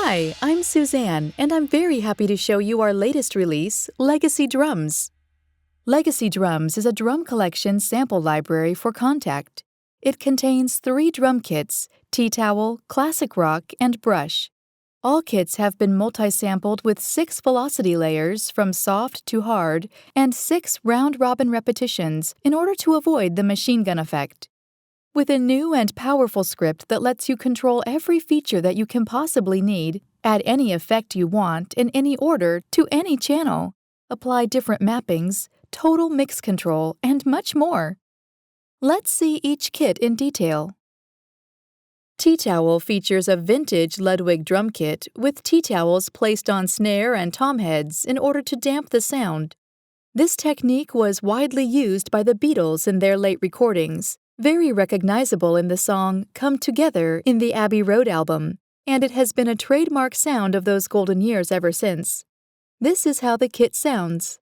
Hi, I'm Suzanne, and I'm very happy to show you our latest release, Legacy Drums. Legacy Drums is a drum collection sample library for Kontakt. It contains 3 drum kits, tea towel, classic rock, and brush. All kits have been multi-sampled with 6 velocity layers from soft to hard and 6 round-robin repetitions in order to avoid the machine gun effect. With a new and powerful script that lets you control every feature that you can possibly need, add any effect you want in any order to any channel, apply different mappings, total mix control, and much more. Let's see each kit in detail. Tea towel features a vintage Ludwig drum kit with tea towels placed on snare and tom heads in order to damp the sound. This technique was widely used by the Beatles in their late recordings, very recognizable in the song Come Together in the Abbey Road album, and it has been a trademark sound of those golden years ever since. This is how the kit sounds.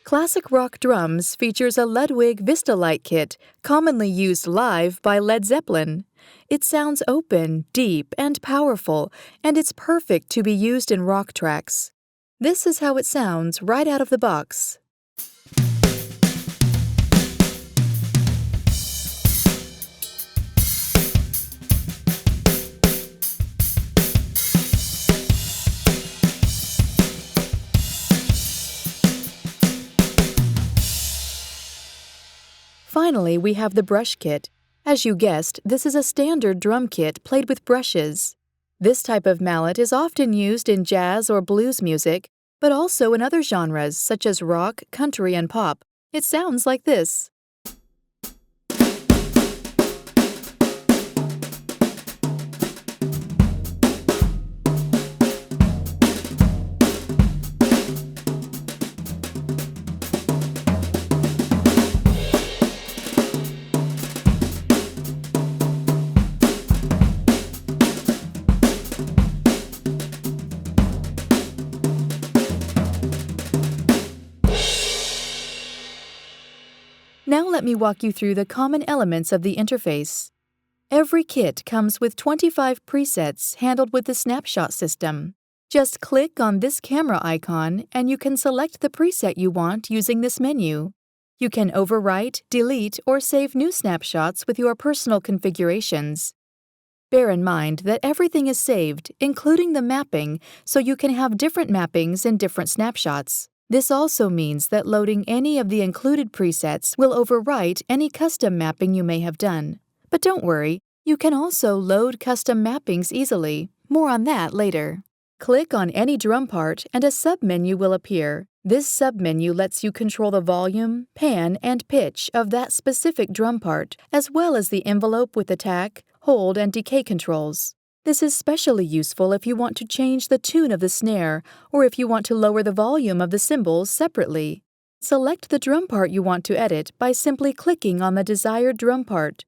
Classic rock drums features a Ludwig Vistalite kit, commonly used live by Led Zeppelin. It sounds open, deep, and powerful, and it's perfect to be used in rock tracks. This is how it sounds right out of the box. Finally, we have the brush kit. As you guessed, this is a standard drum kit played with brushes. This type of mallet is often used in jazz or blues music, but also in other genres such as rock, country, and pop. It sounds like this. Now let me walk you through the common elements of the interface. Every kit comes with 25 presets handled with the Snapshot system. Just click on this camera icon and you can select the preset you want using this menu. You can overwrite, delete, or save new snapshots with your personal configurations. Bear in mind that everything is saved, including the mapping, so you can have different mappings in different snapshots. This also means that loading any of the included presets will overwrite any custom mapping you may have done. But don't worry, you can also load custom mappings easily. More on that later. Click on any drum part and a submenu will appear. This submenu lets you control the volume, pan, and pitch of that specific drum part, as well as the envelope with attack, hold, and decay controls. This is especially useful if you want to change the tune of the snare or if you want to lower the volume of the cymbals separately. Select the drum part you want to edit by simply clicking on the desired drum part.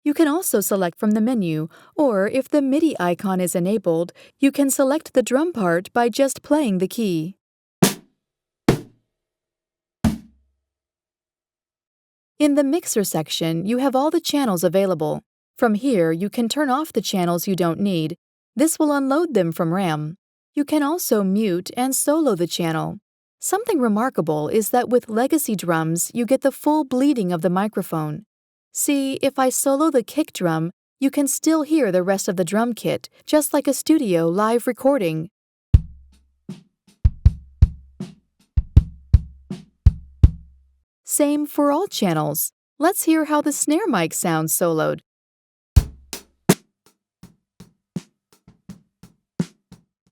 You can also select from the menu, or if the MIDI icon is enabled, you can select the drum part by just playing the key. In the mixer section, you have all the channels available. From here, you can turn off the channels you don't need. This will unload them from RAM. You can also mute and solo the channel. Something remarkable is that with Legacy drums, you get the full bleeding of the microphone. See, if I solo the kick drum, you can still hear the rest of the drum kit, just like a studio live recording. Same for all channels. Let's hear how the snare mic sounds soloed.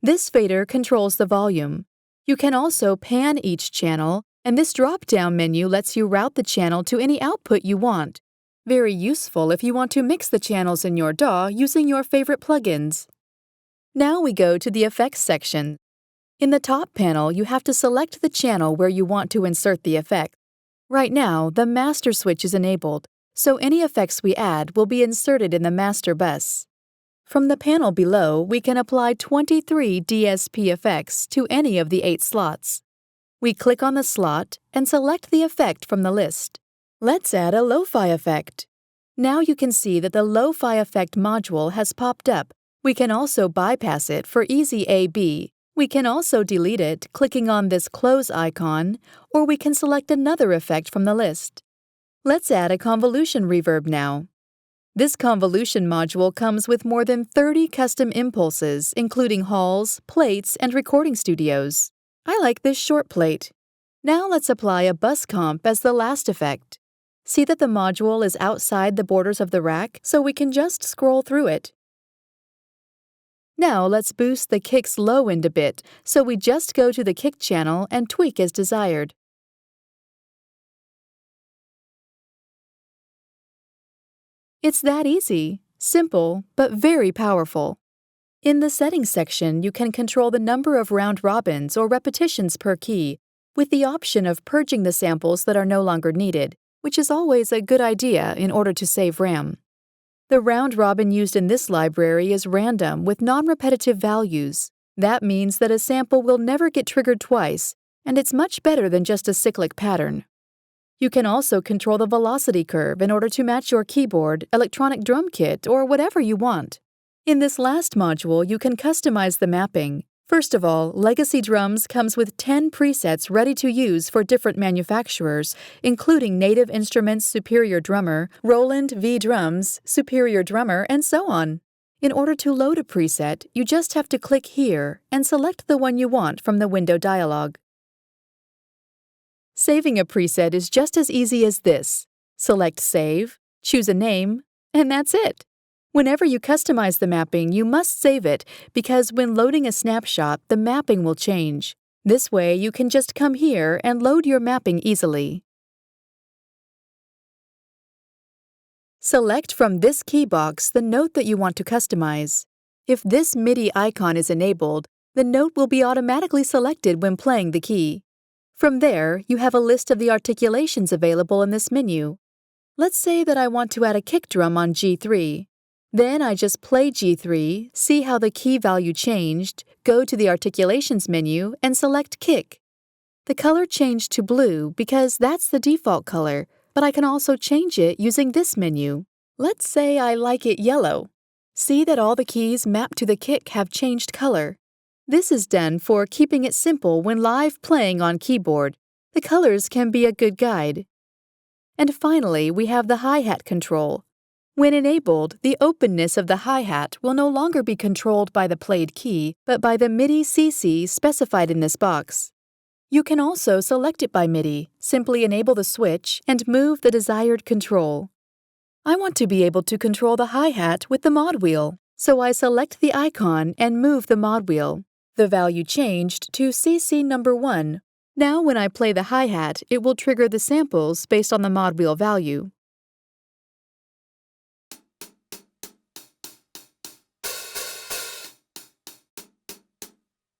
This fader controls the volume. You can also pan each channel, and this drop-down menu lets you route the channel to any output you want. Very useful if you want to mix the channels in your DAW using your favorite plugins. Now we go to the effects section. In the top panel, you have to select the channel where you want to insert the effect. Right now, the master switch is enabled, so any effects we add will be inserted in the master bus. From the panel below, we can apply 23 DSP effects to any of the 8 slots. We click on the slot and select the effect from the list. Let's add a lo-fi effect. Now you can see that the lo-fi effect module has popped up. We can also bypass it for easy A/B. We can also delete it clicking on this close icon, or we can select another effect from the list. Let's add a convolution reverb now. This convolution module comes with more than 30 custom impulses, including halls, plates, and recording studios. I like this short plate. Now let's apply a bus comp as the last effect. See that the module is outside the borders of the rack, so we can just scroll through it. Now let's boost the kick's low end a bit, so we just go to the kick channel and tweak as desired. It's that easy, simple, but very powerful. In the Settings section, you can control the number of round robins or repetitions per key, with the option of purging the samples that are no longer needed, which is always a good idea in order to save RAM. The round robin used in this library is random with non-repetitive values. That means that a sample will never get triggered twice, and it's much better than just a cyclic pattern. You can also control the velocity curve in order to match your keyboard, electronic drum kit, or whatever you want. In this last module, you can customize the mapping. First of all, Legacy Drums comes with 10 presets ready to use for different manufacturers, including Native Instruments Superior Drummer, Roland V Drums, Superior Drummer, and so on. In order to load a preset, you just have to click here and select the one you want from the window dialog. Saving a preset is just as easy as this. Select Save, choose a name, and that's it. Whenever you customize the mapping, you must save it, because when loading a snapshot, the mapping will change. This way, you can just come here and load your mapping easily. Select from this key box the note that you want to customize. If this MIDI icon is enabled, the note will be automatically selected when playing the key. From there, you have a list of the articulations available in this menu. Let's say that I want to add a kick drum on G3. Then I just play G3, see how the key value changed, go to the Articulations menu, and select Kick. The color changed to blue because that's the default color, but I can also change it using this menu. Let's say I like it yellow. See that all the keys mapped to the kick have changed color. This is done for keeping it simple when live playing on keyboard. The colors can be a good guide. And finally, we have the hi-hat control. When enabled, the openness of the hi-hat will no longer be controlled by the played key, but by the MIDI CC specified in this box. You can also select it by MIDI, simply enable the switch, and move the desired control. I want to be able to control the hi-hat with the mod wheel, so I select the icon and move the mod wheel. The value changed to CC number 1. Now when I play the hi-hat, it will trigger the samples based on the mod wheel value.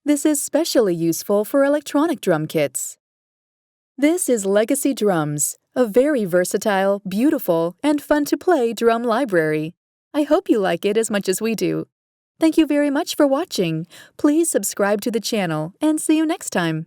This is especially useful for electronic drum kits. This is Legacy Drums, a very versatile, beautiful, and fun-to-play drum library. I hope you like it as much as we do. Thank you very much for watching. Please subscribe to the channel, and see you next time.